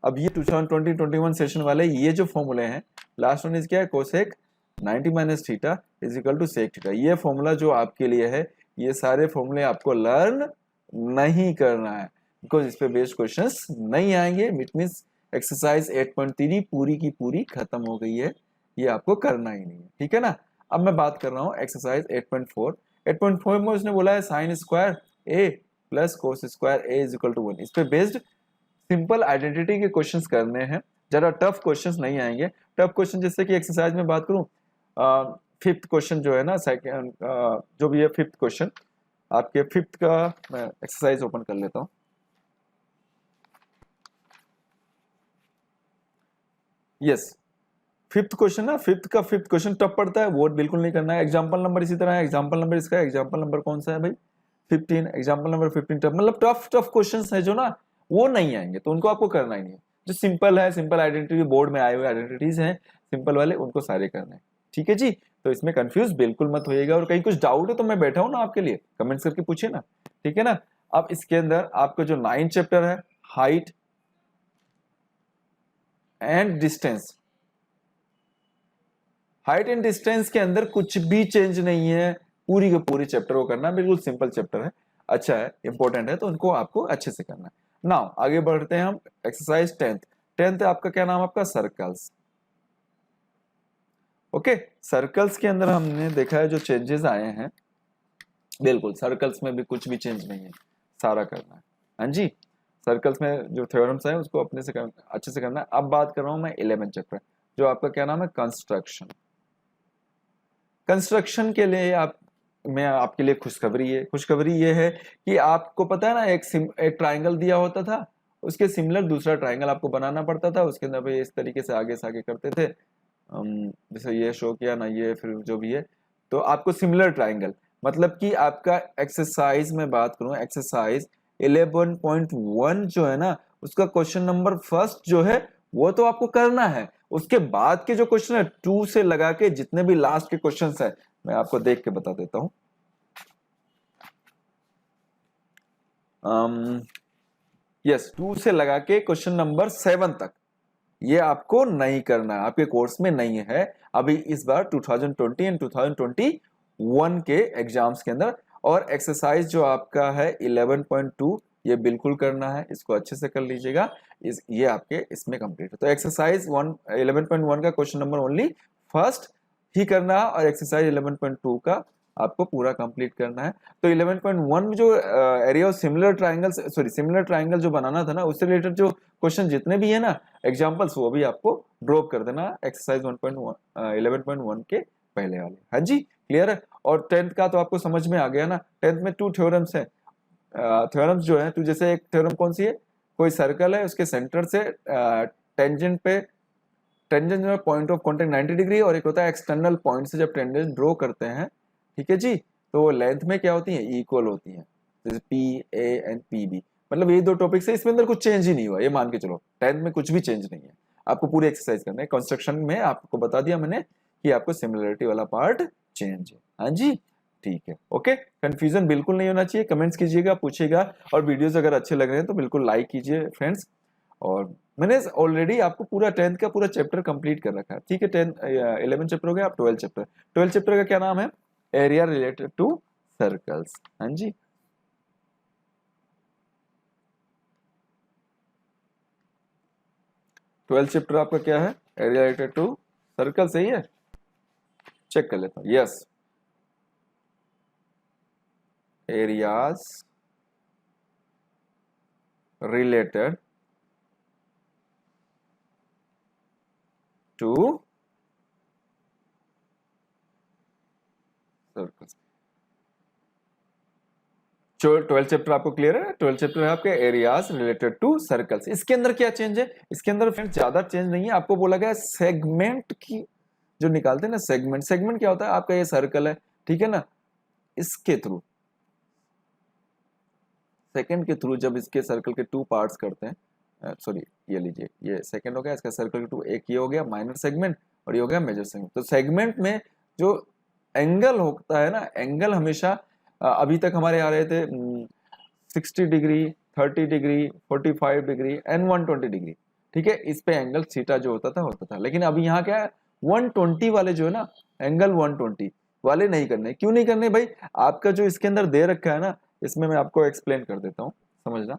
अब ये 2020-21 सेशन वाले ये जो फॉर्मूले हैं, लास्ट वन इज क्या है, cosec 90 minus theta is equal to sec theta. ये फॉर्मूला जो आपके लिए है, ये सारे फॉर्मूले आपको लर्न नहीं करना है, बिकॉज इस पे बेस्ड क्वेश्चंस नहीं आएंगे। इट मींस एक्सरसाइज 8.3 पूरी की पूरी खत्म हो गई है, ये आपको करना ही नहीं है, ठीक है ना। अब मैं बात कर रहा हूँ एक्सरसाइज 8.4। 8.4 में उसने बोला है sine square A plus cos square A is equal to 1। इस पे बेस्ड सिंपल आइडेंटिटी के क्वेश्चंस करने हैं, ज्यादा टफ क्वेश्चंस नहीं आएंगे। टफ क्वेश्चन जैसे कि एक्सरसाइज में बात करूं, फिफ्थ क्वेश्चन जो है ना, सेकंड जो भी है फिफ्थ क्वेश्चन, आपके फिफ्थ का मैं एक्सरसाइज ओपन कर लेता हूं। यस, फिफ्थ क्वेश्चन ना, फिफ्थ क्वेश्चन टफ पड़ता है, वोट बिल्कुल नहीं करना है। एग्जाम्पल नंबर इसी तरह है, एग्जाम्पल नंबर इसका, एग्जाम्पल नंबर कौन सा है भाई, 15। एग्जाम्पल नंबर 15 टफ, मतलब टफ क्वेश्चंस है जो ना, वो नहीं आएंगे, तो उनको आपको करना ही नहीं है। जो सिंपल है, सिंपल आइडेंटिटी बोर्ड में आए हुए आइडेंटिटीज हैं सिंपल वाले, उनको सारे करने हैं, ठीक है जी। तो इसमें कंफ्यूज बिल्कुल मत होइएगा, और कहीं कुछ डाउट है तो मैं बैठा हूं ना आपके लिए, कमेंट्स करके पूछिए ना, ठीक है ना। अब इसके अंदर आपका जो 9 चैप्टर है, height and distance, height and distance के अंदर कुछ भी चेंज नहीं है, पूरी के पूरी चैप्टर को करना, बिल्कुल सिंपल चैप्टर है, अच्छा है, इंपॉर्टेंट है, तो उनको आपको अच्छे से करना है। नाउ आगे बढ़ते हैं हम, एक्सरसाइज 10th आपका क्या नाम, आपका सर्कल्स। ओके, सर्कल्स के अंदर हमने देखा है जो चेंजेस आए हैं, बिल्कुल सर्कल्स में भी कुछ भी चेंज नहीं है, सारा करना है। हाँ जी, सर्कल्स में जो थ्योरम्स है उसको अपने से अच्छे से करना है। अब बात कर रहा हूं मैं 11th चैप्टर, जो आपका क्या नाम है, कंस्ट्रक्शन। कंस्ट्रक्शन के लिए आप, मैं आपके लिए खुशखबरी ये है कि आपको पता है ना, एक ट्राइंगल दिया होता था, उसके सिमिलर दूसरा ट्राइंगल आपको बनाना पड़ता था, उसके अंदर भाई इस तरीके से आगे करते थे, जैसे ये शो किया ना, ये फिर जो भी है, तो आपको सिमिलर ट्राइंगल, मतलब कि आपका एक्सरसाइज में बात करूं, एक्सरसाइज 11.1 जो है ना, उसका क्वेश्चन नंबर फर्स्ट जो है वो तो आपको करना है, उसके बाद के जो क्वेश्चन है 2 से लगा के जितने भी लास्ट के क्वेश्चंस है, मैं आपको देख के बता देता हूं। यस, 2 से लगा के क्वेश्चन नंबर 7 तक ये आपको नहीं करना है, आपके कोर्स में नहीं है अभी इस बार 2020 एंड 2021 के एग्जाम्स के अंदर। और एक्सरसाइज जो आपका है 11.2, ये बिल्कुल करना है, इसको अच्छे से कर लीजिएगा, ये आपके इसमें कंप्लीट है। तो एक्सरसाइज 11.1 का क्वेश्चन नंबर ओनली फर्स्ट ही करना है, और एक्सरसाइज 11.2 का आपको पूरा कंप्लीट करना है। तो 11.1 में जो area of similar triangle, sorry similar triangle जो बनाना था ना, उससे रिलेटेड जो क्वेश्चन जितने भी है ना एग्जांपल्स, वो भी आपको ड्रॉप कर देना एक्सरसाइज 11.1 के पहले वाले। हाँ जी, क्लियर है। और 10th का तो आपको समझ में आ गया ना, 10th में 2 थ्योरम्स है। थ्योरम्स जो है, तो जैसे एक थ्योरम कौन सी है, कोई सर्कल है, उसके सेंटर से टेंजेंट पे, टेंजेंट जो पॉइंट ऑफ कॉन्टेक्ट 90 डिग्री, और एक होता है एक्सटर्नल पॉइंट से जब टेंजेंट ड्रॉ करते हैं, ठीक है जी, तो वो लेंथ में क्या होती है, इक्वल होती है, जैसे P A and P B, मतलब ये दो टॉपिक्स है, इसमें अंदर कुछ चेंज ही नहीं हुआ, ये मान के चलो 10th में कुछ भी चेंज नहीं है। आपको पूरी एक्सरसाइज करना है। कंस्ट्रक्शन में आपको बता दिया मैंने कि आपको सिमिलरिटी वाला पार्ट चेंज है। हाँ जी, ठीक है, ओके। कंफ्यूजन बिल्कुल नहीं होना चाहिए, कमेंट्स कीजिएगा, पूछिएगा, और वीडियोस अगर अच्छे लग रहे हैं तो बिल्कुल लाइक कीजिए फ्रेंड्स। और मैंने ऑलरेडी आपको पूरा 10th का पूरा चैप्टर कंप्लीट कर रखा है, ठीक है। 11 चैप्टर हो गया, आप 12 चैप्टर का क्या नाम है, एरिया रिलेटेड टू सर्कल्स। हाँ जी, ट्वेल्थ चैप्टर आपका क्या है, एरिया रिलेटेड टू सर्कल, सही है, चेक कर लेता हूं। Yes, areas related to circles. 12 chapter आपको क्लियर है, 12 चैप्टर है आपके एरियाज रिलेटेड टू सर्कल्स। इसके अंदर क्या चेंज है, इसके अंदर फ्रेंड्स ज्यादा चेंज नहीं है। आपको बोला गया सेगमेंट की जो निकालते हैं ना, सेगमेंट, सेगमेंट क्या होता है, आपका ये सर्कल है, ठीक है ना, इसके थ्रू, सेकंड के थ्रू जब इसके सर्कल के 2 पार्ट्स करते हैं, सॉरी ये लीजिए, ये सेकंड हो गया, इसका सर्कल के 2, एक ये हो गया माइनर सेगमेंट और ये हो गया मेजर सेगमेंट। तो सेगमेंट में जो एंगल होता है ना, एंगल हमेशा अभी तक हमारे आ रहे थे 60 degree, 30 degree, 45 degree and 120 degree. ठीक है, इस पे एंगल थीटा जो होता था, लेकिन अभी यहाँ क्या है, 120 वाले जो है ना, एंगल 120 वाले नहीं करने। क्यों नहीं करने भाई? आपका जो इसके अंदर दे रखा है ना, इसमें मैं आपको एक्सप्लेन कर देता हूँ, समझना।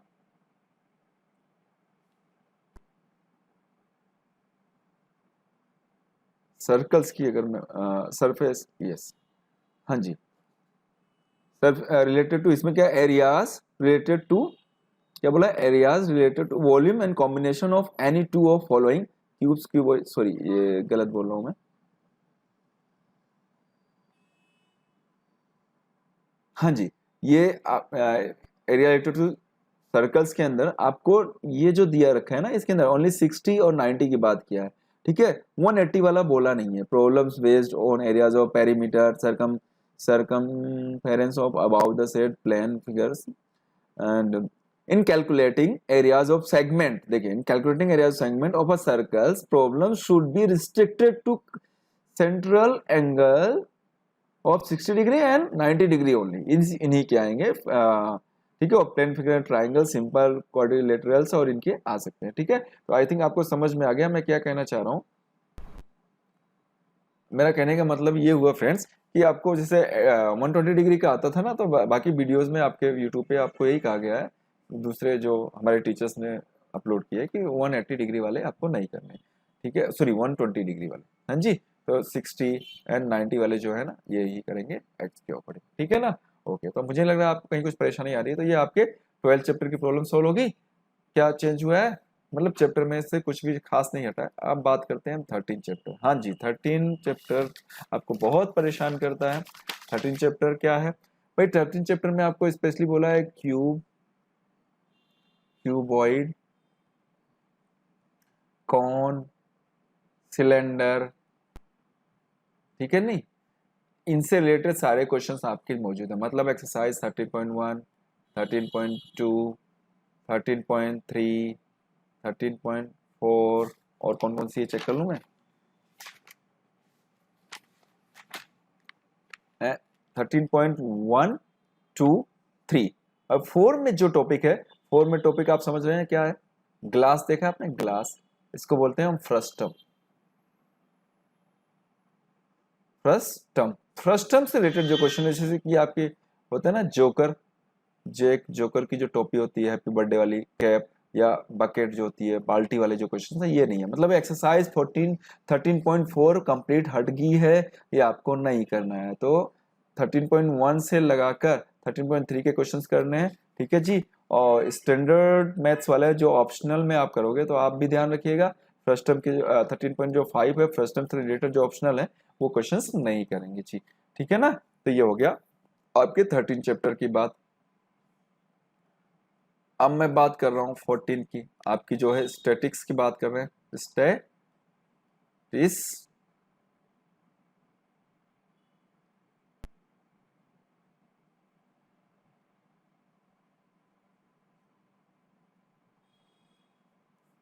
सर्कल्स की अगर मैं सरफेस, यस, हाँ जी, सर्फ रिलेटेड टू, इसमें क्या, एरियाज रिलेटेड टू, क्या बोला, areas related to volume and combination of any two of following cubes, cube, sorry ये गलत बोल रहा हूं मैं। हाँ जी, ये एरिया रिलेटेड टू सर्कल्स के अंदर आपको ये जो दिया रखा है ना, इसके अंदर ओनली 60 और 90 की बात किया है। ठीक है, 180 वाला बोला नहीं है। Problems based on areas of perimeter, circumference of above the said plane figures and in calculating areas of segment, देखिए, in calculating areas of segment of a circles problem should be restricted to central angle of 60 degree and 90 degree only. इन्हीं के आएंगे, ठीक है, और plane figure, triangle, simple quadrilaterals और इनके आ सकते हैं। ठीक है, तो आई थिंक आपको समझ में आ गया मैं क्या कहना चाह रहा हूँ। मेरा कहने का मतलब ये हुआ फ्रेंड्स कि आपको जैसे 120 डिग्री का आता था ना, तो बाकी वीडियोस में आपके यूट्यूब पे आपको यही कहा गया है, दूसरे जो हमारे टीचर्स ने अपलोड किया है, कि 180 डिग्री वाले आपको नहीं करने। ठीक है, सॉरी 120 डिग्री वाले, हाँ जी, तो 60 एंड 90 वाले जो है ना, ये ही करेंगे एक्स के अकॉर्डिंग। ठीक है ना, ओके। तो मुझे लग रहा है आपको कहीं कुछ परेशानी आ रही है, तो ये आपके 12th चैप्टर की प्रॉब्लम सोल्व होगी। क्या चेंज हुआ है, मतलब चैप्टर में से कुछ भी खास नहीं हटा है। अब बात करते हैं हम 13 चैप्टर। हाँ जी, 13 चैप्टर आपको बहुत परेशान करता है। 13 चैप्टर क्या है भाई? 13 चैप्टर में आपको स्पेशली बोला है क्यूब, क्यूबॉइड, कॉन, सिलेंडर, ठीक है नहीं, इनसे रिलेटेड सारे क्वेश्चंस आपके मौजूद है। मतलब एक्सरसाइज 13.1, 13.2, 13.3, 13.4 और कौन कौन सी ये चेक कर लूं मैं, 13.1, 2, 3। अब 4 में जो टॉपिक है, 4 में टॉपिक आप समझ रहे हैं क्या है? ग्लास देखा आपने, ग्लास, इसको बोलते हैं हम फ्रस्टम। फ्रस्टम, फ्रस्टम से रिलेटेड जो क्वेश्चन है, जैसे कि आपके होता है ना जोकर, जोकर की जो टोपी होती है, हैप्पी बर्थडे वाली कैप, या बकेट जो होती है, बाल्टी वाले जो क्वेश्चन है, ये नहीं है। मतलब एक्सरसाइज 13.4 कंप्लीट हट गई है, ये आपको नहीं करना है। तो 13.1 से लगाकर 13.3 के क्वेश्चंस करने हैं। ठीक है जी, और स्टैंडर्ड मैथ्स वाले जो ऑप्शनल में आप करोगे, तो आप भी ध्यान रखिएगा, फर्स्ट टर्म के 13.5 है, फर्स्ट टर्म से रिलेटेड जो ऑप्शनल है, वो क्वेश्चंस नहीं करेंगे जी। ठीक है ना, तो ये हो गया आपके 13 चैप्टर की बात। अब मैं बात कर रहा हूं 14 की, आपकी जो है स्टैटिक्स की बात कर रहे हैं, स्टैटिस,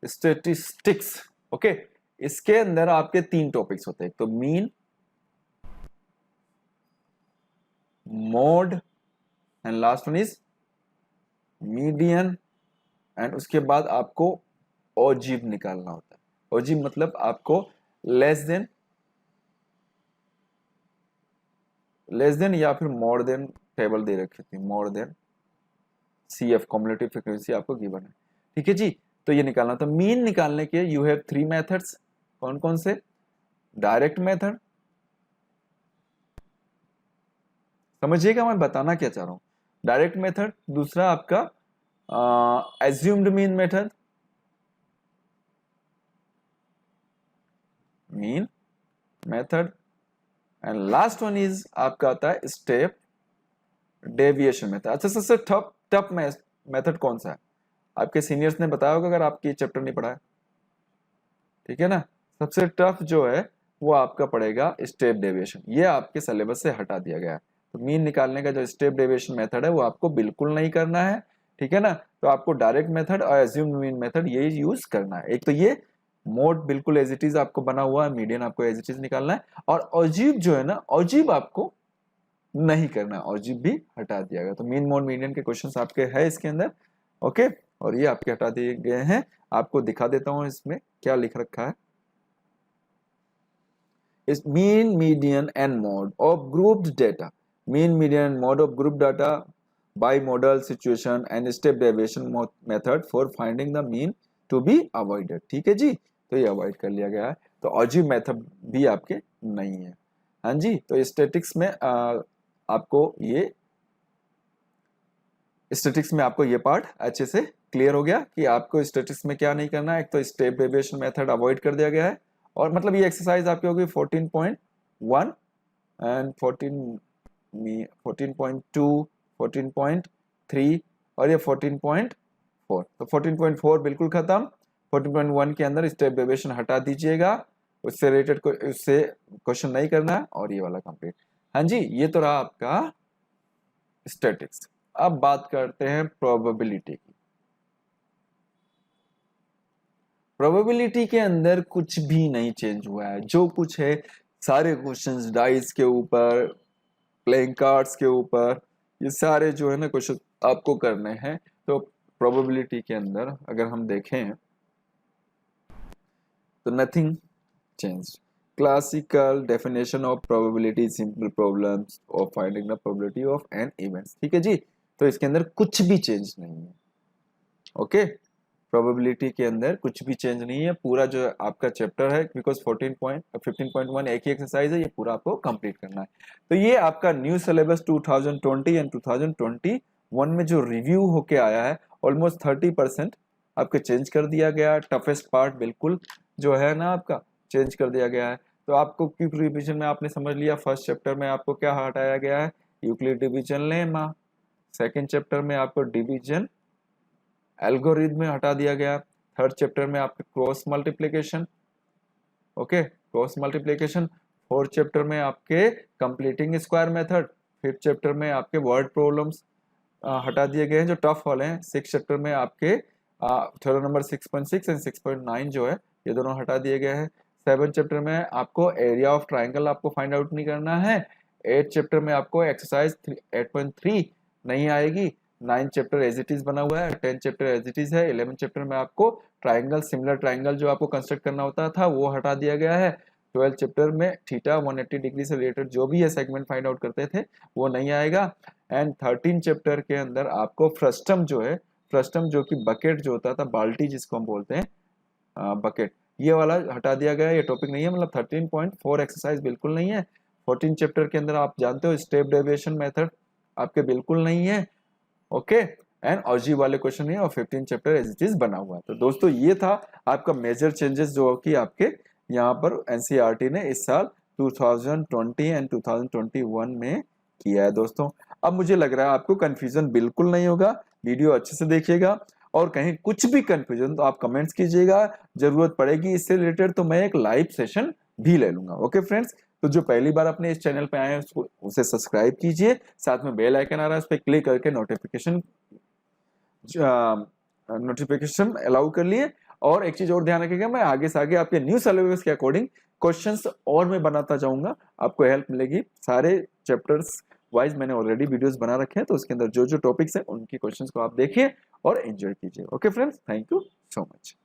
स्टेटिस्टिक्स। ओके, इसके अंदर आपके 3 टॉपिक्स होते हैं, तो mean, mode and last one is median. And उसके बाद आपको ओजिब निकालना होता है। ओजिब मतलब आपको लेस देन या फिर मोर देन टेबल दे रखी थी, more than CF cumulative frequency आपको गिवन है। ठीक है जी, तो ये निकालना। तो मीन निकालने के यू हैव 3 मेथड्स। कौन कौन से? डायरेक्ट मेथड, समझिएगा मैं बताना क्या चाह रहा हूं। डायरेक्ट मेथड, दूसरा आपका assumed mean method, mean method, and last one is आपका आता है स्टेप डेविएशन मेथड। अच्छा, सबसे टफ मेथड कौन सा है? आपके सीनियर्स ने बताया होगा अगर आपकी चैप्टर नहीं पढ़ा है। ठीक है ना, सबसे टफ जो है वो आपका पड़ेगा स्टेप डेविएशन। ये आपके सिलेबस से हटा दिया गया है। तो मीन निकालने का जो स्टेप डेविएशन मेथड है वो आपको बिल्कुल नहीं करना है। ठीक है ना, तो आपको डायरेक्ट मेथड और एज्यूम्ड मीन मेथड ये यूज करना है। एक तो ये मोड बिल्कुल एज इट इज आपको बना हुआ है, मीडियन आपको एज इट इज निकालना है, और अजीब जो है ना, अजीब आपको नहीं करना, अजीब भी हटा दिया गया। तो मीन मोड मीडियन के क्वेश्चंस आपके है इसके अंदर, ओके, और ये आपके हटा दिए गए हैं। आपको दिखा देता हूं इसमें क्या लिख रखा है। इस mean median and mode of grouped data, mean median and mode of group data by model situation and step deviation method for finding the mean to be avoided. ठीक है जी, तो ये अवॉइड कर लिया गया है। तो अजीब मेथड भी आपके नहीं है। हाँ जी, तो स्टैटिक्स में आपको ये पार्ट अच्छे से क्लियर हो गया कि आपको स्टैटिक्स में क्या नहीं करना है। एक तो स्टेप डेविएशन मेथड अवॉइड कर दिया गया है, और मतलब ये एक्सरसाइज आपकी होगी 14.1 एंड 14.2, 14.3 और ये 14.4। तो 14.4 बिल्कुल खत्म। 14.1 के अंदर स्टेप डेविएशन हटा दीजिएगा, उससे रिलेटेड उससे क्वेश्चन नहीं करना है, और ये वाला कंप्लीट। हाँ जी, ये तो रहा आपका स्टैटिक्स। अब बात करते हैं प्रोबेबिलिटी की। प्रोबेबिलिटी के अंदर कुछ भी नहीं चेंज हुआ है, जो कुछ है सारे क्वेश्चंस डाइस के ऊपर, प्लेइंग कार्ड्स के ऊपर, ये सारे जो है ना क्वेश्चन आपको करने हैं। तो प्रोबेबिलिटी के अंदर अगर हम देखें तो nothing change. Classical definition of probability, simple problems of finding the probability of an events. ठीक है जी, तो इसके अंदर कुछ भी चेंज नहीं है। ओके, प्रोबेबिलिटी के अंदर कुछ भी चेंज नहीं है। पूरा जो आपका चैप्टर है, बिकॉज 15.1 एक ही एक्सरसाइज है, ये पूरा आपको कंप्लीट करना है। तो ये आपका न्यू सिलेबस 2020 एंड 2021 में जो रिव्यू होके आया है, ऑलमोस्ट 30% आपके चेंज कर दिया गया। टफेस्ट पार्ट बिल्कुल जो है ना आपका चेंज कर दिया गया है। तो आपको क्विक रिविजन में आपने समझ लिया, फर्स्ट चैप्टर में आपको क्या हटाया गया है, Euclid division lemma. Second chapter में आपको डिवीजन एल्गोरिथम में हटा दिया गया। थर्ड चैप्टर में आपके cross multiplication, okay, cross multiplication. Fourth chapter में आपके completing square method. Fifth chapter में आपके वर्ड प्रॉब्लम्स हटा दिए गए हैं जो टफ वाले हैं। सिक्स चैप्टर में आपके थ्योरम नंबर 6.6 एंड 6.9 जो है, ये दोनों हटा दिए गए हैं। सेवन चैप्टर में आपको एरिया ऑफ ट्राइंगल आपको फाइंड आउट नहीं करना है। एट चैप्टर में आपको एक्सरसाइज 8.3 नहीं आएगी। 9 चैप्टर एज इट इज बना हुआ है, 10 चैप्टर एज इट इज है। 11 चैप्टर में आपको ट्राइंगल, सिमिलर ट्राइंगल जो आपको कंस्ट्रक्ट करना होता था वो हटा दिया गया है। 12 चैप्टर में थीटा 180 डिग्री से रिलेटेड जो भी ये सेगमेंट फाइंड आउट करते थे वो नहीं आएगा। एंड 13 चैप्टर के अंदर आपको फ्रस्टम जो है, फ्रस्टम जो कि बकेट जो होता था, बाल्टी जिसको हम बोलते हैं, बकेट, ये वाला हटा दिया गया है। ये टॉपिक नहीं है, मतलब 13.4 एक्सरसाइज बिल्कुल नहीं है। 14 चैप्टर के अंदर आप जानते हो स्टेप डेविएशन मेथड आपके बिल्कुल नहीं है, ओके, एंड अजीब वाले क्वेश्चन है, और 15 चैप्टर एज इट इज बना हुआ है। तो दोस्तों ये था आपका मेजर चेंजेस जो कि आपके यहाँ पर एनसीईआरटी ने इस साल 2020 एंड 2021 में किया है दोस्तों। अब मुझे लग रहा है आपको कंफ्यूजन बिल्कुल नहीं होगा। वीडियो अच्छे से देखिएगा, और कहीं कुछ भी कंफ्यूजन तो आप कमेंट्स कीजिएगा, जरूरत पड़ेगी इससे रिलेटेड तो मैं एक लाइव सेशन भी ले लूंगा। ओके फ्रेंड्स, तो जो पहली बार अपने इस चैनल पे आए हैं उसको उसे सब्सक्राइब कीजिए, साथ में बेल आइकन आ रहा है उस पर क्लिक करके नोटिफिकेशन अलाउ कर लिए। और एक चीज और ध्यान रखिएगा, मैं आगे से आगे आपके न्यू सिलेबस के अकॉर्डिंग क्वेश्चंस और मैं बनाता जाऊंगा, आपको हेल्प मिलेगी। सारे चैप्टर्स वाइज मैंने ऑलरेडी वीडियोस बना रखे हैं, तो उसके अंदर जो जो टॉपिक्स हैं उनकी क्वेश्चंस को आप देखिए और एंजॉय कीजिए। Okay friends, thank you so much.